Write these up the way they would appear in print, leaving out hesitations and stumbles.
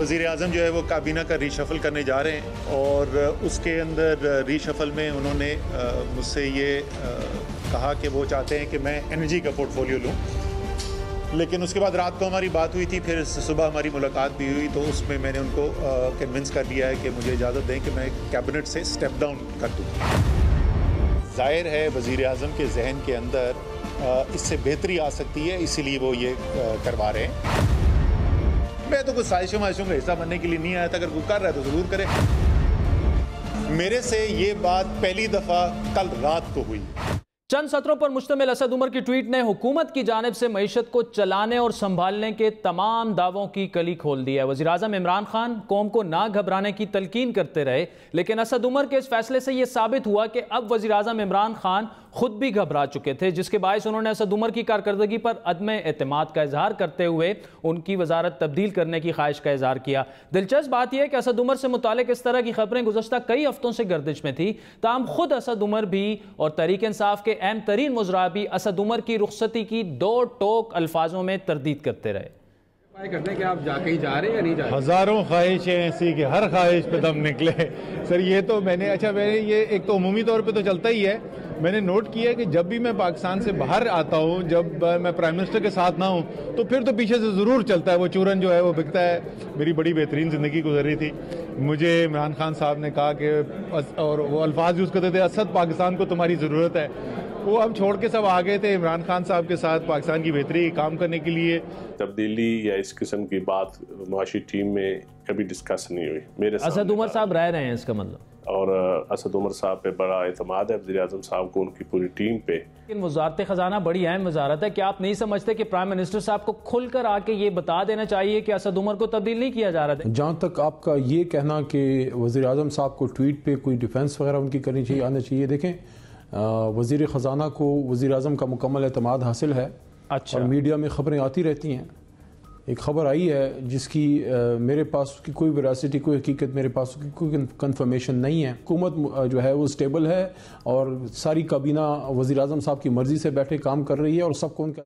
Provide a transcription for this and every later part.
وزیر اعظم جو ہے وہ کابینہ کا ری شفل کرنے جا رہے ہیں، اور اس کے اندر ری شفل میں انہوں نے مجھ سے یہ کہا کہ وہ چاہتے ہیں کہ میں انرجی کا پورٹ فولیو لوں، لیکن اس کے بعد رات کو ہماری بات ہوئی تھی، پھر صبح ہماری ملاقات بھی ہوئی، تو اس میں میں نے ان کو کنونس کر دیا ہے کہ مجھے اجازت دیں کہ میں کیبنٹ سے اسٹیپ ڈاؤن کر دوں۔ ظاہر ہے وزیر اعظم کے ذہن کے اندر اس سے بہتری آ سکتی ہے، اسی لیے وہ یہ کروا رہے ہیں۔ میں تو کوئی سازشوں کا حصہ بننے کے لیے نہیں آیا تھا، اگر کوئی کر رہا ہے تو ضرور کرے۔ میرے سے یہ بات پہلی دفعہ کل رات کو ہوئی۔ چند سطروں پر مشتمل اسد عمر کی ٹویٹ نے حکومت کی جانب سے معیشت کو چلانے اور سنبھالنے کے تمام دعووں کی کلی کھول دی ہے۔ وزیر اعظم عمران خان قوم کو نہ گھبرانے کی تلقین کرتے رہے، لیکن اسد عمر کے اس فیصلے سے یہ ثابت ہوا کہ اب وزیر اعظم عمران خان خود بھی گھبرا چکے تھے، جس کے باعث انہوں نے اسد عمر کی کارکردگی پر عدم اعتماد کا اظہار کرتے ہوئے ان کی وزارت تبدیل کرنے کی خواہش کا اظہار کیا۔ دلچسپ بات یہ ہے کہ اسد عمر سے متعلق اس طرح کی خبریں گزشتہ کئی ہفتوں سے گردش میں تھی، تاہم خود اسد عمر بھی اور تحریک انصاف کے اہم ترین وزراء بھی اسد عمر کی رخصتی کی دو ٹوک الفاظوں میں تردید کرتے رہے۔ کرتے ہیں کہ آپ جا کے ہی جا رہے ہیں یا نہیں جا رہے؟ ہزاروں خواہشیں ایسی کہ ہر خواہش پہ دم نکلے سر۔ یہ تو میں نے یہ ایک تو عمومی طور پہ تو چلتا ہی ہے، میں نے نوٹ کیا کہ جب بھی میں پاکستان سے باہر آتا ہوں، جب میں پرائم منسٹر کے ساتھ نہ ہوں، تو پھر تو پیچھے سے ضرور چلتا ہے وہ چورن جو ہے وہ بکتا ہے۔ میری بڑی بہترین زندگی گزر رہی تھی، مجھے عمران خان صاحب نے کہا کہ، اور وہ الفاظ یوز کرتے تھے، اسد پاکستان کو تمہاری ضرورت ہے۔ وہ ہم چھوڑ کے سب آ گئے تھے عمران خان صاحب کے ساتھ پاکستان کی بہتری کام کرنے کے لیے۔ تبدیلی یا اس قسم کی بات معاشی ٹیم میں کبھی ڈسکس نہیں ہوئی میرے سامنے۔ اسد عمر صاحب رہ رہے ہیں اس کا مطلب، اور اسد عمر صاحب پہ بڑا اعتماد ہے وزیر اعظم صاحب کو، ان کی پوری ٹیم پہ۔ لیکن وزارت خزانہ بڑی اہم وزارت ہے، کیا آپ نہیں سمجھتے کہ پرائم منسٹر صاحب کو کھل کر آ کے یہ بتا دینا چاہیے کہ اسد عمر کو تبدیل نہیں کیا جا رہا تھا؟ جہاں تک آپ کا یہ کہنا کہ وزیر اعظم صاحب کو ٹویٹ پہ کوئی ڈیفنس وغیرہ ان کی کرنی چاہیے، آنا چاہیے، دیکھیں وزیر خزانہ کو وزیر اعظم کا مکمل اعتماد حاصل ہے، اور میڈیا میں خبریں آتی رہتی ہیں۔ ایک خبر آئی ہے جس کی میرے پاس کی کوئی ویراسٹی، کوئی حقیقت میرے پاس کی کوئی کنفرمیشن نہیں ہے۔ حکومت جو ہے وہ سٹیبل ہے، اور ساری کابینہ وزیر اعظم صاحب کی مرضی سے بیٹھے کام کر رہی ہے، اور سب کو ان کا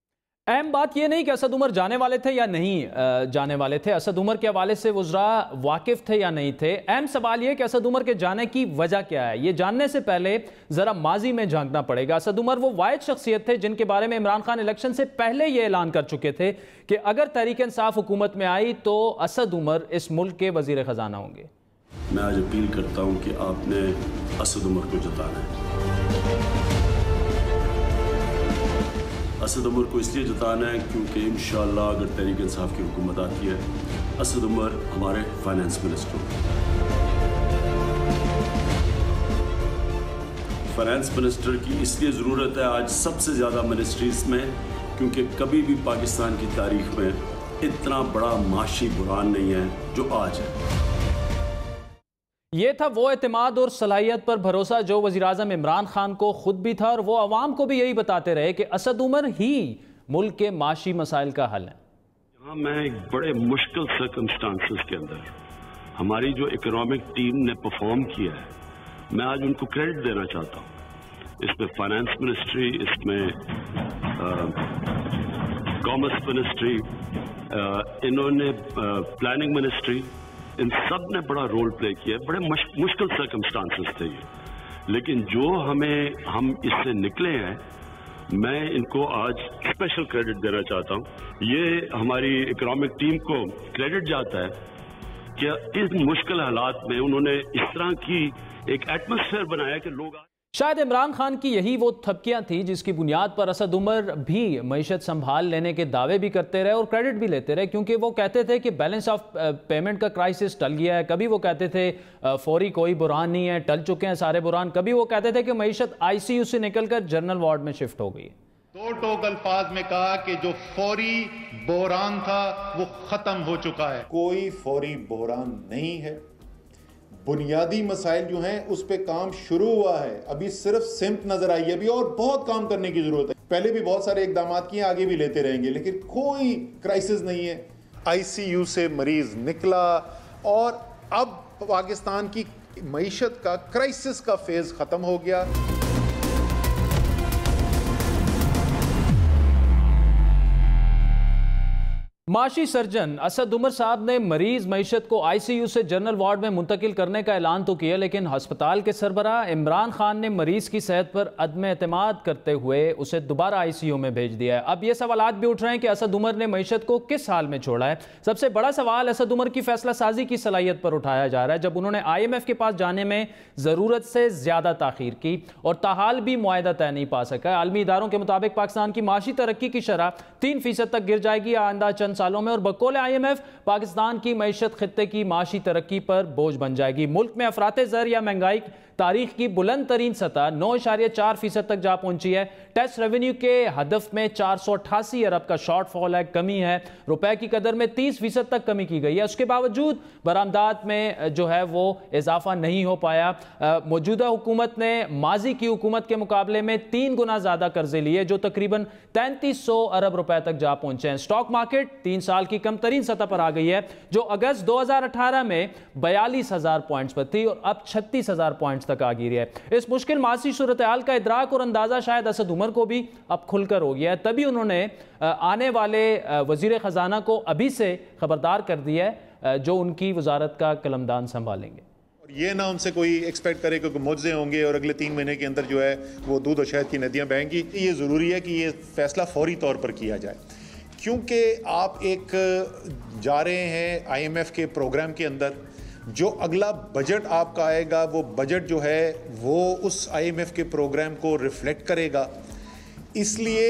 اہم بات یہ نہیں کہ اسد عمر جانے والے تھے یا نہیں جانے والے تھے، اسد عمر کے حوالے سے وزراء واقف تھے یا نہیں تھے۔ اہم سوال یہ کہ اسد عمر کے جانے کی وجہ کیا ہے، یہ جاننے سے پہلے ذرا ماضی میں جھانکنا پڑے گا۔ اسد عمر وہ واحد شخصیت تھے جن کے بارے میں عمران خان الیکشن سے پہلے یہ اعلان کر چکے تھے کہ اگر تحریک انصاف حکومت میں آئی تو اسد عمر اس ملک کے وزیر خزانہ ہوں گے۔ میں آج اپیل کرتا ہوں کہ آپ نے اسد عمر کو جتانا ہے۔ اسد عمر کو اس لیے جتانا ہے کیونکہ انشاءاللہ اگر تحریک انصاف کی حکومت آتی ہے، اسد عمر ہمارے فائنانس منسٹر ہوں۔ فائنانس منسٹر کی اس لیے ضرورت ہے آج سب سے زیادہ منسٹریز میں، کیونکہ کبھی بھی پاکستان کی تاریخ میں اتنا بڑا معاشی بحران نہیں ہے جو آج ہے۔ یہ تھا وہ اعتماد اور صلاحیت پر بھروسہ جو وزیراعظم عمران خان کو خود بھی تھا، اور وہ عوام کو بھی یہی بتاتے رہے کہ اسد عمر ہی ملک کے معاشی مسائل کا حل ہے۔ یہاں میں ایک بڑے مشکل سرکمسٹانسز کے اندر ہماری جو اکنامک ٹیم نے پرفارم کیا ہے، میں آج ان کو کریڈٹ دینا چاہتا ہوں۔ اس میں فائنانس منسٹری، اس میں کامرس منسٹری، انہوں نے پلاننگ منسٹری، ان سب نے بڑا رول پلے کیا ہے۔ بڑے مشکل سرکمسٹانسز تھے یہ، لیکن جو ہم اس سے نکلے ہیں، میں ان کو آج اسپیشل کریڈٹ دینا چاہتا ہوں۔ یہ ہماری اکنامک ٹیم کو کریڈٹ جاتا ہے کہ ان مشکل حالات میں انہوں نے اس طرح کی ایک ایٹماسفیئر بنایا کہ لوگ شاید عمران خان کی یہی وہ تھپکیاں تھیں جس کی بنیاد پر اسد عمر بھی معیشت سنبھال لینے کے دعوے بھی کرتے رہے اور کریڈٹ بھی لیتے رہے، کیونکہ وہ کہتے تھے کہ بیلنس آف پیمنٹ کا کرائسس ٹل گیا ہے، کبھی وہ کہتے تھے فوری کوئی بحران نہیں ہے، ٹل چکے ہیں سارے بحران، کبھی وہ کہتے تھے کہ معیشت آئی سی یو سے نکل کر جنرل وارڈ میں شفٹ ہو گئی ہے۔ دو ٹوک الفاظ میں کہا کہ جو فوری بحران تھا وہ ختم ہو چکا ہے۔ کوئی فوری بحران نہیں ہے، بنیادی مسائل جو ہیں اس پہ کام شروع ہوا ہے، ابھی صرف سمت نظر آئی ہے، ابھی اور بہت کام کرنے کی ضرورت ہے۔ پہلے بھی بہت سارے اقدامات کیے، آگے بھی لیتے رہیں گے، لیکن کوئی کرائسس نہیں ہے۔ آئی سی یو سے مریض نکلا اور اب پاکستان کی معیشت کا کرائسس کا فیز ختم ہو گیا۔ معاشی سرجن اسد عمر صاحب نے مریض معیشت کو ICU سے جنرل وارڈ میں منتقل کرنے کا اعلان تو کیا، لیکن ہسپتال کے سربراہ عمران خان نے مریض کی صحت پر عدم اعتماد کرتے ہوئے اسے دوبارہ ICU میں بھیج دیا ہے۔ اب یہ سوالات بھی اٹھ رہے ہیں کہ اسد عمر نے معیشت کو کس حال میں چھوڑا ہے۔ سب سے بڑا سوال اسد عمر کی فیصلہ سازی کی صلاحیت پر اٹھایا جا رہا ہے، جب انہوں نے IMF کے پاس جانے میں ضرورت سے زیادہ تاخیر کی اور تاحال بھی معاہدہ طے نہیں پا سکا۔ عالمی اداروں کے مطابق پاکستان کی معاشی ترقی کی شرح 3% تک گر جائے گی آئندہ چند سالوں میں، اور بقول IMF پاکستان کی معیشت خطے کی معاشی ترقی پر بوجھ بن جائے گی۔ ملک میں افراط زر یا مہنگائی تاریخ کی بلند ترین سطح 9.4% تک جا پہنچی ہے۔ ٹیکس ریونیو کے ہدف میں 488 ارب کا شارٹ فال ہے، کمی ہے۔ روپے کی قدر میں 30% تک کمی کی گئی ہے، اس کے باوجود برآمدات میں جو ہے وہ اضافہ نہیں ہو پایا۔ موجودہ حکومت نے ماضی کی حکومت کے مقابلے میں 3 گنا زیادہ قرضے لیے، جو تقریباً 3300 ارب روپے تک جا پہنچے ہیں۔ سٹاک مارکیٹ 3 سال کی کم ترین سطح پر آ گئی ہے، جو اگست 2018 میں 42,000 پوائنٹس پر تھی اور اب 36,000 پوائنٹس تک آ گئی ہے۔ اس مشکل معاشی صورتحال کا ادراک اور اندازہ شاید اسد عمر کو بھی اب کھل کر ہو گیا ہے، تبھی انہوں نے آنے والے وزیر خزانہ کو ابھی سے خبردار کر دیا ہے جو ان کی وزارت کا قلمدان سنبھالیں گے۔ اور یہ نہ ان سے کوئی ایکسپیکٹ کرے کہ معجزے ہوں گے اور اگلے 3 مہینے کے اندر جو ہے وہ دودھ اور شہد کی ندیاں بہیں گی۔ یہ ضروری ہے کہ یہ فیصلہ فوری طور پر کیا جائے، کیونکہ آپ ایک جا رہے ہیں IMF کے پروگرام کے اندر، جو اگلا بجٹ آپ کا آئے گا وہ بجٹ جو ہے وہ اس IMF کے پروگرام کو ریفلیکٹ کرے گا۔ اس لیے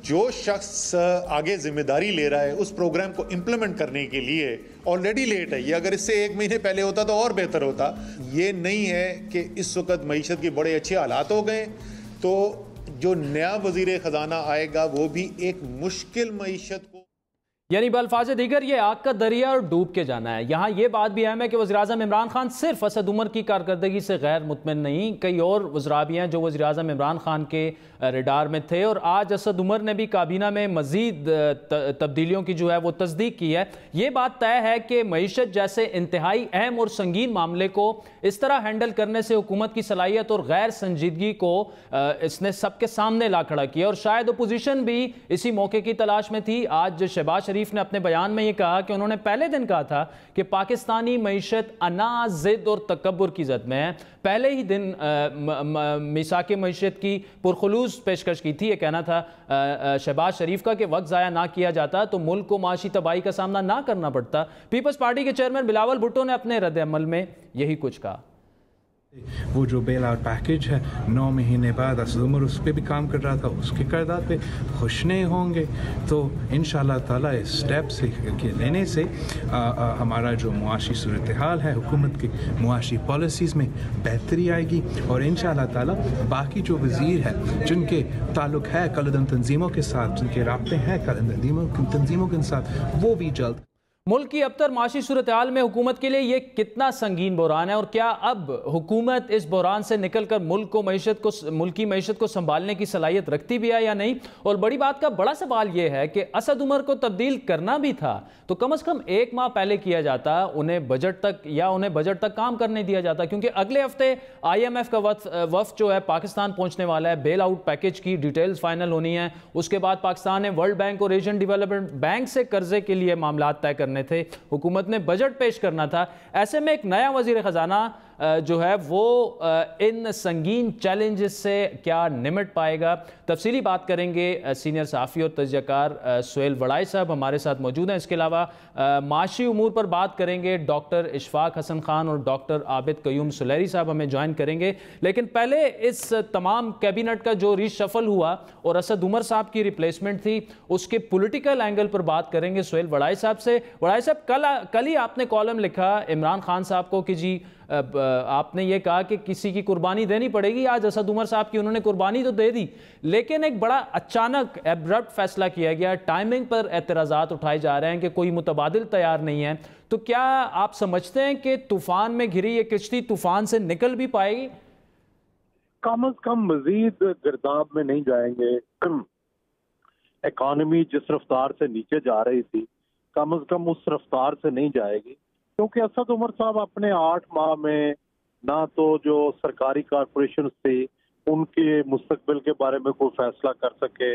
جو شخص آگے ذمہ داری لے رہا ہے اس پروگرام کو امپلیمنٹ کرنے کے لیے آلریڈی لیٹ ہے۔ یہ اگر اس سے 1 مہینے پہلے ہوتا تو اور بہتر ہوتا۔ یہ نہیں ہے کہ اس وقت معیشت کے بڑے اچھے حالات ہو گئے تو جو نیا وزیر خزانہ آئے گا وہ بھی ایک مشکل معیشت کو، یعنی بالفاظ دیگر یہ آگ کا دریا اور ڈوب کے جانا ہے۔ یہاں یہ بات بھی اہم ہے کہ وزیراعظم عمران خان صرف اسد عمر کی کارکردگی سے غیر مطمئن نہیں، کئی اور وزراء بھی ہیں جو وزیراعظم عمران خان کے ریڈار میں تھے، اور آج اسد عمر نے بھی کابینہ میں مزید تبدیلیوں کی جو ہے وہ تصدیق کی ہے۔ یہ بات طے ہے کہ معیشت جیسے انتہائی اہم اور سنگین معاملے کو اس طرح ہینڈل کرنے سے حکومت کی صلاحیت اور غیر سنجیدگی کو اس نے سب کے سامنے لا کھڑا کیا، اور شاید اپوزیشن بھی اسی موقع کی تلاش میں تھی۔ آج شہباز شریف نے اپنے بیان میں یہ کہا کہ انہوں نے پہلے دن کہا تھا کہ پاکستانی معیشت انا، ضد اور تکبر کی زد میں ہے۔ پہلے ہی دن میثاق معیشت کی پرخلوص پیشکش کی تھی، یہ کہنا تھا شہباز شریف کا کہ وقت ضائع نہ کیا جاتا تو ملک کو معاشی تباہی کا سامنا نہ کرنا پڑتا۔ پیپلز پارٹی کے چیئرمین بلاول بھٹو نے اپنے رد عمل میں یہی کچھ کہا۔ وہ جو بیل آؤٹ پیکیج ہے 9 مہینے بعد اسد عمر اس پہ بھی کام کر رہا تھا، اس کے کردار پہ خوش نہیں ہوں گے تو انشاءاللہ تعالیٰ اس سٹیپ سے لینے سے ہمارا جو معاشی صورتحال ہے، حکومت کی معاشی پالیسیز میں بہتری آئے گی، اور انشاءاللہ تعالیٰ باقی جو وزیر ہیں جن کے تعلق ہے کالعدم تنظیموں کے ساتھ، جن کے رابطے ہیں کالعدم تنظیموں کے ساتھ، وہ بھی جلد۔ ملک کی ابتر معاشی صورتحال میں حکومت کے لیے یہ کتنا سنگین بحران ہے، اور کیا اب حکومت اس بحران سے نکل کر ملک کی معیشت کو سنبھالنے کی صلاحیت رکھتی بھی ہے یا نہیں؟ اور بڑی بات کا بڑا سوال یہ ہے کہ اسد عمر کو تبدیل کرنا بھی تھا تو کم از کم 1 ماہ پہلے کیا جاتا، انہیں بجٹ تک کام کرنے دیا جاتا، کیونکہ اگلے ہفتے IMF کا وفد جو ہے پاکستان پہنچنے والا ہے۔ بیل آؤٹ پیکیج کی ڈیٹیلز فائنل ہونی ہیں، اس کے بعد پاکستان نے ورلڈ بینک اور ایشین ڈیولپمنٹ بینک سے قرضے کے لیے معاملات طے کرنے تھے، حکومت نے بجٹ پیش کرنا تھا۔ ایسے میں ایک نیا وزیر خزانہ جو ہے وہ ان سنگین چیلنجز سے کیا نمٹ پائے گا؟ تفصیلی بات کریں گے سینئر صحافی اور تجزیہ کار سہیل وڑائی صاحب ہمارے ساتھ موجود ہیں۔ اس کے علاوہ معاشی امور پر بات کریں گے ڈاکٹر اشفاق حسن خان اور ڈاکٹر عابد قیوم سلیری صاحب ہمیں جوائن کریں گے، لیکن پہلے اس تمام کیبنٹ کا جو ری شفل ہوا اور اسد عمر صاحب کی ریپلیسمنٹ تھی اس کے پولیٹیکل اینگل پر بات کریں گے سہیل وڑائی صاحب سے۔ وڑائی صاحب، کل ہی آپ نے کالم لکھا عمران خان صاحب کو کہ جی آپ نے یہ کہا کہ کسی کی قربانی دینی پڑے گی، آج اسد عمر صاحب کی انہوں نے قربانی تو دے دی، لیکن ایک بڑا اچانک ایبرپٹ فیصلہ کیا گیا، ٹائمنگ پر اعتراضات اٹھائے جا رہے ہیں کہ کوئی متبادل تیار نہیں ہے، تو کیا آپ سمجھتے ہیں کہ طوفان میں گھری یہ کشتی طوفان سے نکل بھی پائے گی؟ کم از کم مزید گرداب میں نہیں جائیں گے۔ اکانومی جس رفتار سے نیچے جا رہی تھی کم از کم اس رفتار سے نہیں جائے گی، کیونکہ اسد عمر صاحب اپنے 8 ماہ میں نہ تو جو سرکاری کارپوریشن تھی ان کے مستقبل کے بارے میں کوئی فیصلہ کر سکے،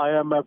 IMF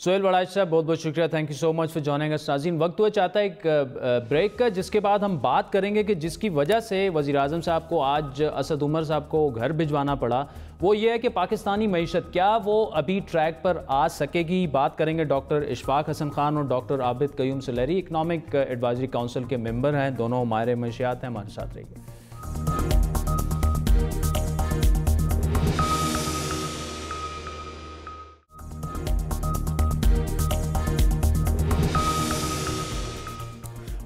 سہیل وڑائچ صاحب بہت بہت شکریہ, thank you so much for joining us. ناظرین وقت ہوا چاہتا ہے ایک بریک کا, جس کے بعد ہم بات کریں گے کہ جس کی وجہ سے وزیر اعظم صاحب کو آج اسد عمر صاحب کو گھر بھجوانا پڑا, وہ یہ ہے کہ پاکستانی معیشت کیا وہ ابھی ٹریک پر آ سکے گی. بات کریں گے ڈاکٹر اشفاق حسن خان اور ڈاکٹر عابد قیوم سلیری, اکنامک ایڈوائزری کونسل کے ممبر ہیں, دونوں ماہر معیشت ہیں. ہمارے ساتھ رہیے.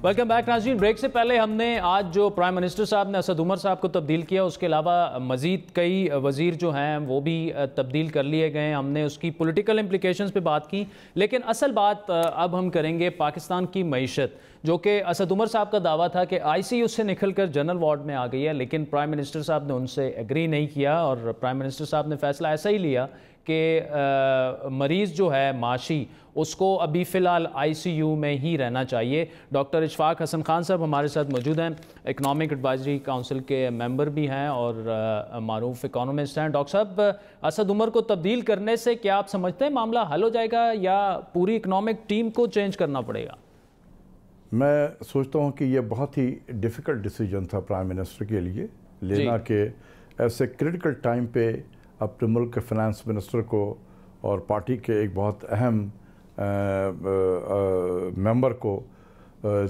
ویلکم بیک ناظرین. بریک سے پہلے ہم نے آج جو پرائم منسٹر صاحب نے اسد عمر صاحب کو تبدیل کیا, اس کے علاوہ مزید کئی وزیر جو ہیں وہ بھی تبدیل کر لیے گئے. ہم نے اس کی پولیٹیکل امپلیکیشنز پہ بات کی, لیکن اصل بات اب ہم کریں گے پاکستان کی معیشت, جو کہ اسد عمر صاحب کا دعویٰ تھا کہ آئی سی یو سے نکل کر جنرل وارڈ میں آ گئی ہے, لیکن پرائم منسٹر صاحب نے ان سے ایگری نہیں کیا, اور پرائم منسٹر صاحب نے فیصلہ ایسا ہی لیا کہ مریض جو ہے معاشی اس کو ابھی فی الحال آئی سی یو میں ہی رہنا چاہیے. ڈاکٹر اشفاق حسن خان صاحب ہمارے ساتھ موجود ہیں, اکنامک ایڈوائزری کونسل کے ممبر بھی ہیں اور معروف اکانومسٹ ہیں. ڈاکٹر صاحب, اسد عمر کو تبدیل کرنے سے کیا آپ سمجھتے ہیں معاملہ حل ہو جائے گا یا پوری اکنامک ٹیم کو چینج کرنا پڑے گا؟ میں سوچتا ہوں کہ یہ بہت ہی ڈیفیکلٹ ڈیسیجن تھا پرائم منسٹر کے لیے لینا, کہ ایسے کریٹیکل ٹائم پہ اپنے ملک کے فنانس منسٹر کو اور پارٹی کے ایک بہت اہم ممبر کو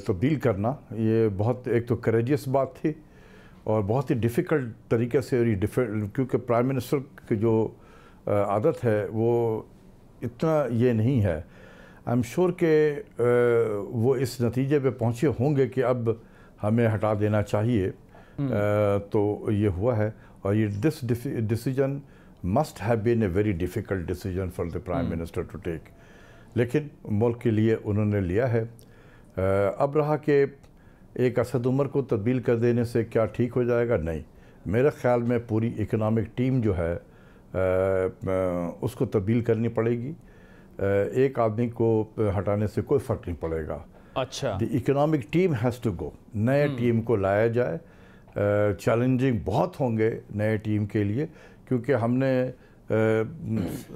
تبدیل کرنا, یہ بہت ایک تو کریجیس بات تھی اور بہت ہی ڈیفیکلٹ طریقے سے, کیونکہ پرائم منسٹر کی جو عادت ہے وہ اتنا یہ نہیں ہے. آئی ایم شور کہ وہ اس نتیجے پہ پہنچے ہوں گے کہ اب ہمیں ہٹا دینا چاہیے, تو یہ ہوا ہے. اور یہ this decision must have been a very difficult decision for the prime minister to take, لیکن ملک کے لیے انہوں نے لیا ہے. اب رہا کہ ایک اسد عمر کو تبدیل کر دینے سے کیا ٹھیک ہو جائے گا, نہیں. میرے خیال میں پوری اکنامک ٹیم جو ہے اس کو تبدیل کرنی پڑے گی. ایک آدمی کو ہٹانے سے کوئی فرق نہیں پڑے گا. اچھا, the economic team has to go. نئے ٹیم کو لایا جائے. چیلنجنگ بہت ہوں گے نئے ٹیم کے لیے, کیونکہ ہم نے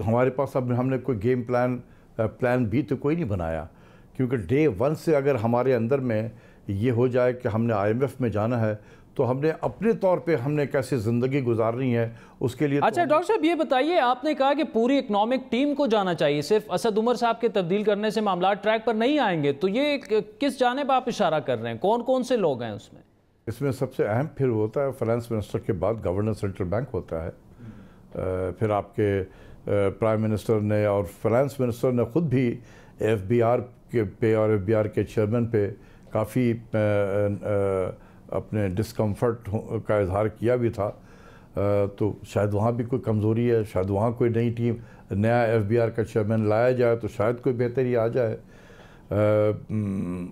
ہمارے پاس اب ہم نے کوئی گیم پلان بھی تو کوئی نہیں بنایا, کیونکہ ڈے ون سے اگر ہمارے اندر میں یہ ہو جائے کہ ہم نے آئی ایم ایف میں جانا ہے تو ہم نے اپنے طور پہ ہم نے کیسے زندگی گزارنی ہے اس کے لیے. اچھا ڈاکٹر صاحب, یہ بتائیے, آپ نے کہا کہ پوری اکنامک ٹیم کو جانا چاہیے, صرف اسد عمر صاحب کے تبدیل کرنے سے معاملات ٹریک پر نہیں آئیں گے, تو یہ کس جانب آپ اشارہ کر رہے ہیں؟ کون کون سے لوگ ہیں اس میں؟ اس میں سب سے اہم پھر ہوتا ہے فائنانس منسٹر کے بعد گورنر سینٹرل بینک ہوتا ہے. پھر آپ کے پرائم منسٹر نے اور فائنانس منسٹر نے خود بھی ایف بی آر کے پہ اور ایف بی آر کے چیئرمین پہ کافی اپنے ڈسکمفرٹ کا اظہار کیا بھی تھا. تو شاید وہاں بھی کوئی کمزوری ہے, شاید وہاں کوئی نئی ٹیم, نیا ایف بی آر کا چیئرمین لایا جائے تو شاید کوئی بہتری آ جائے.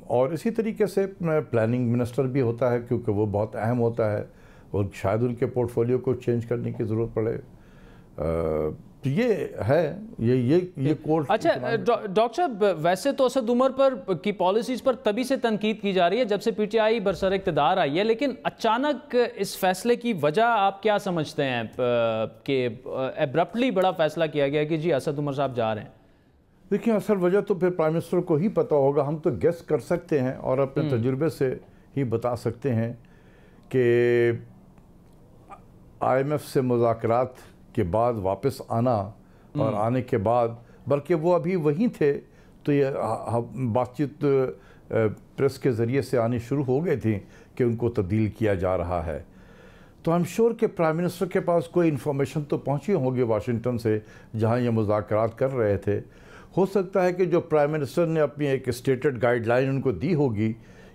اور اسی طریقے سے پلاننگ منسٹر بھی ہوتا ہے, کیونکہ وہ بہت اہم ہوتا ہے اور شاید ان کے پورٹ فولیو کو چینج کرنے کی ضرورت پڑے. تو یہ ہے یہ کورس. اچھا ڈاکٹر صاحب, ویسے تو اسد عمر پر کی پالیسیز پر تبھی سے تنقید کی جا رہی ہے جب سے پی ٹی آئی برسر اقتدار آئی ہے, لیکن اچانک اس فیصلے کی وجہ آپ کیا سمجھتے ہیں کہ ایبرپٹلی بڑا فیصلہ کیا گیا کہ جی اسد عمر صاحب جا رہے ہیں؟ دیکھیں, اصل وجہ تو پھر پرائم منسٹر کو ہی پتہ ہوگا. ہم تو گیس کر سکتے ہیں اور اپنے تجربے سے ہی بتا سکتے ہیں کہ آئی ایم ایف سے مذاکرات کے بعد واپس آنا اور آنے کے بعد, بلکہ وہ ابھی وہیں تھے تو یہ بات چیت پریس کے ذریعے سے آنی شروع ہو گئی تھی کہ ان کو تبدیل کیا جا رہا ہے. تو آئی ایم شیور کہ پرائم منسٹر کے پاس کوئی انفارمیشن تو پہنچی ہوگی واشنگٹن سے جہاں یہ مذاکرات کر رہے تھے. ہو سکتا ہے کہ جو پرائم منسٹر نے اپنی ایک اسٹیٹڈ گائیڈ لائن ان کو دی ہوگی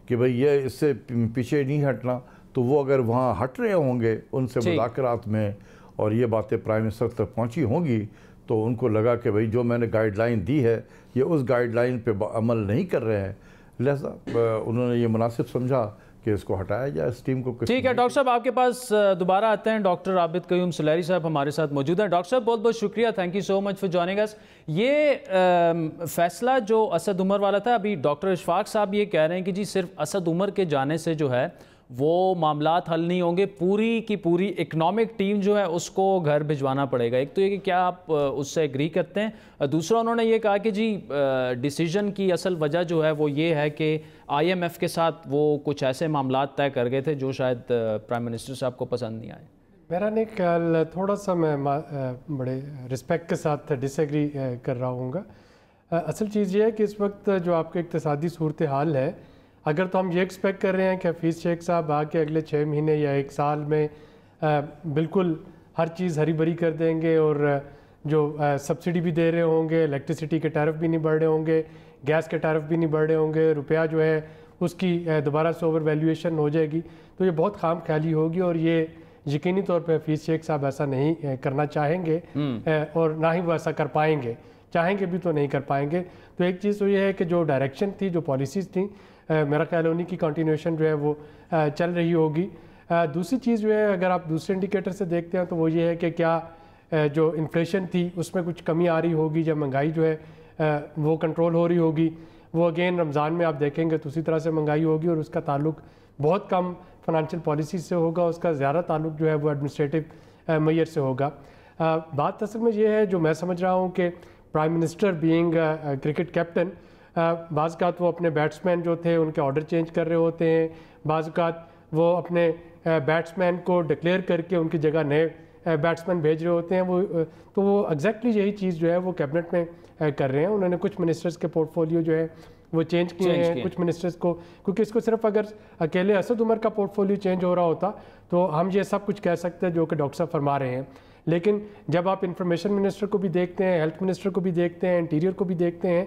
کہ بھئی یہ اس سے پیچھے نہیں ہٹنا, تو وہ اگر وہاں ہٹ رہے ہوں گے ان سے مذاکرات میں اور یہ باتیں پرائم منسٹر تک پہنچی ہوں گی, تو ان کو لگا کہ بھئی جو میں نے گائیڈ لائن دی ہے یہ اس گائیڈ لائن پہ عمل نہیں کر رہے ہیں, لہذا انہوں نے یہ مناسب سمجھا کہ اس کو ہٹایا جائے اس ٹیم کو. ٹھیک ہے ڈاکٹر صاحب, آپ کے پاس دوبارہ آتے ہیں. ڈاکٹر عابد قیوم سلیری صاحب ہمارے ساتھ موجود ہیں. ڈاکٹر صاحب بہت بہت شکریہ, thank you so much for joining us. یہ فیصلہ جو اسد عمر والا تھا, ابھی ڈاکٹر اشفاق صاحب یہ کہہ رہے ہیں کہ جی صرف اسد عمر کے جانے سے جو ہے وہ معاملات حل نہیں ہوں گے. پوری کی پوری اکنامک ٹیم جو ہے اس کو گھر بھجوانا پڑے گا. ایک تو یہ کہ کیا آپ اس سے ایگری کرتے ہیں؟ دوسرا انہوں نے یہ کہا کہ جی ڈیسیجن کی اصل وجہ جو ہے وہ یہ ہے کہ آئی ایم ایف کے ساتھ وہ کچھ ایسے معاملات طے کر گئے تھے جو شاید پرائم منسٹر صاحب کو پسند نہیں آئے. میرا نہیں خیال, تھوڑا سا میں بڑے رسپیکٹ کے ساتھ ڈس ایگری کر رہا ہوں گا. اصل چیز یہ ہے کہ اس وقت جو آپ کا اقتصادی صورتحال ہے, اگر تو ہم یہ ایکسپیکٹ کر رہے ہیں کہ حفیظ شیخ صاحب آ کے اگلے 6 مہینے یا 1 سال میں بالکل ہر چیز ہری بھری کر دیں گے اور جو سبسڈی بھی دے رہے ہوں گے, الیکٹریسٹی کے ٹیرف بھی نہیں بڑھ رہے ہوں گے, گیس کے ٹیرف بھی نہیں بڑھ رہے ہوں گے, روپیہ جو ہے اس کی دوبارہ سے اوور ویلیویشن ہو جائے گی, تو یہ بہت خام خیالی ہوگی اور یہ یقینی طور پہ حفیظ شیخ صاحب ایسا نہیں کرنا چاہیں گے اور نہ ہی وہ ایسا کر پائیں گے. چاہیں گے بھی تو نہیں کر پائیں گے. تو ایک چیز تو یہ ہے کہ جو ڈائریکشن تھی, جو پالیسیز تھیں, میرا خیال ہے انہی کی کنٹینیوشن جو ہے وہ چل رہی ہوگی. دوسری چیز جو ہے اگر آپ دوسرے انڈیکیٹر سے دیکھتے ہیں تو وہ یہ ہے کہ کیا جو انفلیشن تھی اس میں کچھ کمی آ رہی ہوگی, جب مہنگائی جو ہے وہ کنٹرول ہو رہی ہوگی. وہ اگین رمضان میں آپ دیکھیں گے تو اسی طرح سے مہنگائی ہوگی اور اس کا تعلق بہت کم فنانشل پالیسیز سے ہوگا, اس کا زیادہ تعلق جو ہے وہ ایڈمنسٹریٹو میئر سے ہوگا. بات اصل میں یہ ہے جو میں سمجھ رہا ہوں کہ prime minister being cricket captain, بعض اوقات وہ اپنے بیٹسمین جو تھے ان کے آرڈر چینج کر رہے ہوتے ہیں, بعض اوقات وہ اپنے بیٹسمین کو ڈکلیئر کر کے ان کی جگہ نئے بیٹسمین بھیج رہے ہوتے ہیں. تو وہ ایگزیکٹلی یہی چیز جو ہے وہ کیبنٹ میں کر رہے ہیں. انہوں نے کچھ منسٹرز کے پورٹ فولیو جو ہے وہ چینج کیے ہیں, کچھ منسٹرز کو, کیونکہ اس کو صرف اگر اکیلے اسد عمر کا پورٹ فولیو چینج ہو رہا ہوتا تو ہم یہ سب کچھ کہہ سکتے ہیں جو کہ ڈاکٹر صاحب فرما رہے ہیں. لیکن جب آپ انفارمیشن منسٹر کو بھی دیکھتے ہیں, ہیلتھ منسٹر کو بھی دیکھتے ہیں, انٹیریئر کو بھی دیکھتے ہیں,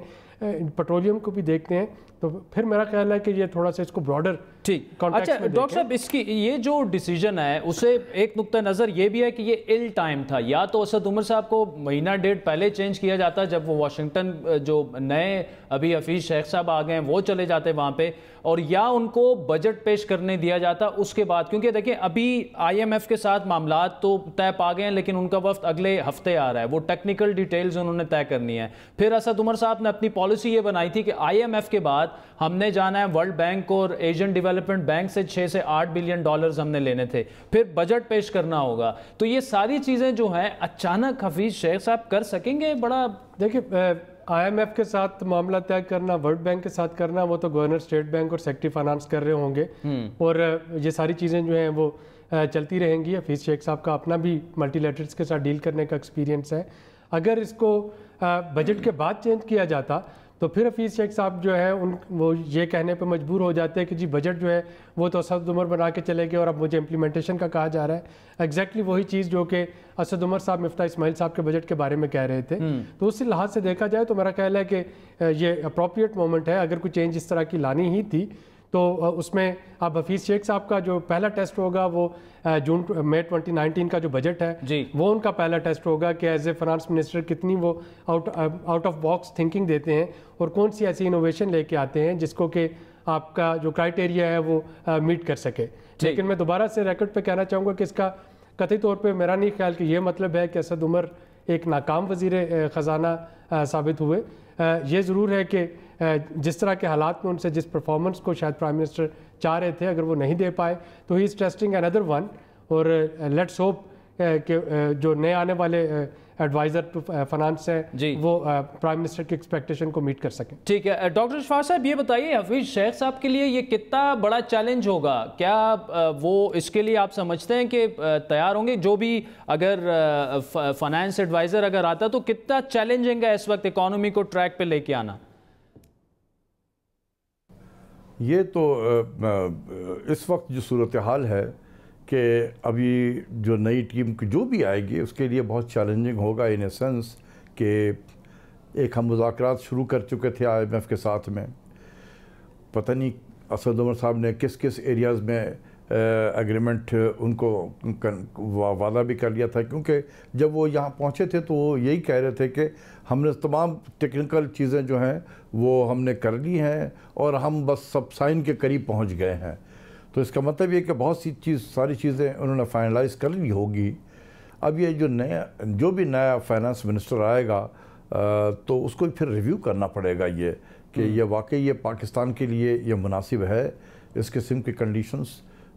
پیٹرولیم کو بھی دیکھتے ہیں, تو پھر میرا خیال ہے کہ یہ تھوڑا سا اس کو براڈر کانٹیکسٹ میں دیکھیں. ڈاکٹر صاحب اس کی یہ جو ڈیسیجن ہے اسے ایک نقطہ نظر یہ بھی ہے کہ یہ ایل ٹائم تھا. یا تو اسد عمر صاحب کو مہینہ 1.5 پہلے چینج کیا جاتا جب وہ واشنگٹن جو نئے ابھی حفیظ شیخ صاحب آ گئے ہیں وہ چلے جاتے وہاں پہ, اور یا ان کو بجٹ پیش کرنے دیا جاتا اس کے بعد. کیونکہ دیکھیں ابھی آئی ایم ایف کے ساتھ معاملات تو طے پا گئے ہیں لیکن ان کا وفد اگلے ہفتے آ رہا ہے, وہ ٹیکنیکل ڈیٹیلز انہوں نے طے کرنی ہے. پھر اسد عمر صاحب نے اپنی پالیسی یہ بنائی تھی کہ آئی ایم ایف کے بعد ہم نے جانا ہے ورلڈ بینک اور ایشین ڈیولپمنٹ بینک سے 6 سے 8 بلین ڈالرز ہم نے لینے تھے, پھر بجٹ پیش کرنا ہوگا. تو یہ ساری چیزیں جو ہیں اچانک حفیظ شیخ صاحب کر سکیں گے؟ بڑا دیکھیں آئی ایم ایف کے ساتھ معاملہ طے کرنا, ورلڈ بینک کے ساتھ کرنا, وہ تو گورنر اسٹیٹ بینک اور سیکٹری فائنانس کر رہے ہوں گے اور یہ ساری چیزیں جو ہیں وہ چلتی رہیں گی. حفیظ شیخ صاحب کا اپنا بھی ملٹی لیٹرز کے ساتھ ڈیل کرنے کا ایکسپیرینس ہے. اگر اس کو بجٹ کے بعد چینج کیا جاتا تو پھر حفیظ شیخ صاحب جو ہے وہ یہ کہنے پہ مجبور ہو جاتے ہیں کہ جی بجٹ جو ہے وہ تو اسد عمر بنا کے چلے گئے اور اب مجھے امپلیمنٹیشن کا کہا جا رہا ہے. ایگزیکٹلی وہی چیز جو کہ اسد عمر صاحب مفتاح اسماعیل صاحب کے بجٹ کے بارے میں کہہ رہے تھے. تو اس لحاظ سے دیکھا جائے تو میرا خیال ہے کہ یہ اپروپریٹ مومنٹ ہے. اگر کوئی چینج اس طرح کی لانی ہی تھی تو اس میں اب حفیظ شیخ صاحب کا جو پہلا ٹیسٹ ہوگا وہ مئی 2019 کا جو بجٹ ہے وہ ان کا پہلا ٹیسٹ ہوگا کہ ایز اے فائنانس منسٹر کتنی وہ آؤٹ آف باکس تھنکنگ دیتے ہیں اور کون سی ایسی انوویشن لے کے آتے ہیں جس کو کہ آپ کا جو کرائٹیریا ہے وہ میٹ کر سکے. لیکن میں دوبارہ سے ریکارڈ پہ کہنا چاہوں گا کہ اس کا قطعی طور پہ میرا نہیں خیال کہ یہ مطلب ہے کہ اسد عمر ایک ناکام وزیر خزانہ ثابت ہوئے. یہ ضرور ہے کہ جس طرح کے حالات میں ان سے جس پرفارمنس کو شاید پرائم منسٹر چاہ رہے تھے اگر وہ نہیں دے پائے تو ہی از ٹیسٹنگ انادر ون, اور لیٹس ہوپ کہ جو نئے آنے والے ایڈوائزر ٹو فائنانس ہیں وہ پرائم منسٹر کی ایکسپیکٹیشن کو میٹ کر سکیں. ٹھیک ہے ڈاکٹر شفاعت صاحب یہ بتائیے حفیظ شیخ صاحب کے لیے یہ کتنا بڑا چیلنج ہوگا؟ کیا وہ اس کے لیے آپ سمجھتے ہیں کہ تیار ہوں گے؟ جو بھی اگر فائنانس ایڈوائزر اگر آتا تو کتنا چیلنجنگ ہے اس وقت اکانومی کو ٹریک پہ لے کے آنا؟ یہ تو اس وقت جو صورتحال ہے کہ ابھی جو نئی ٹیم جو بھی آئے گی اس کے لیے بہت چیلنجنگ ہوگا ان اے سینس کہ ایک ہم مذاکرات شروع کر چکے تھے آئی ایم ایف کے ساتھ میں. پتہ نہیں اسد عمر صاحب نے کس کس ایریاز میں ایگریمنٹ ان کو وعدہ بھی کر لیا تھا, کیونکہ جب وہ یہاں پہنچے تھے تو وہ یہی کہہ رہے تھے کہ ہم نے تمام ٹیکنیکل چیزیں جو ہیں وہ ہم نے کر لی ہیں اور ہم بس سب سائن کے قریب پہنچ گئے ہیں. تو اس کا مطلب یہ کہ بہت ساری چیزیں انہوں نے فائنلائز کر لی ہوگی. اب یہ جو بھی نیا فائنانس منسٹر آئے گا تو اس کو پھر ریویو کرنا پڑے گا یہ کہ یہ واقعی یہ پاکستان کے لیے یہ مناسب ہے, اس قسم کی کنڈیشنز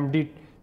MD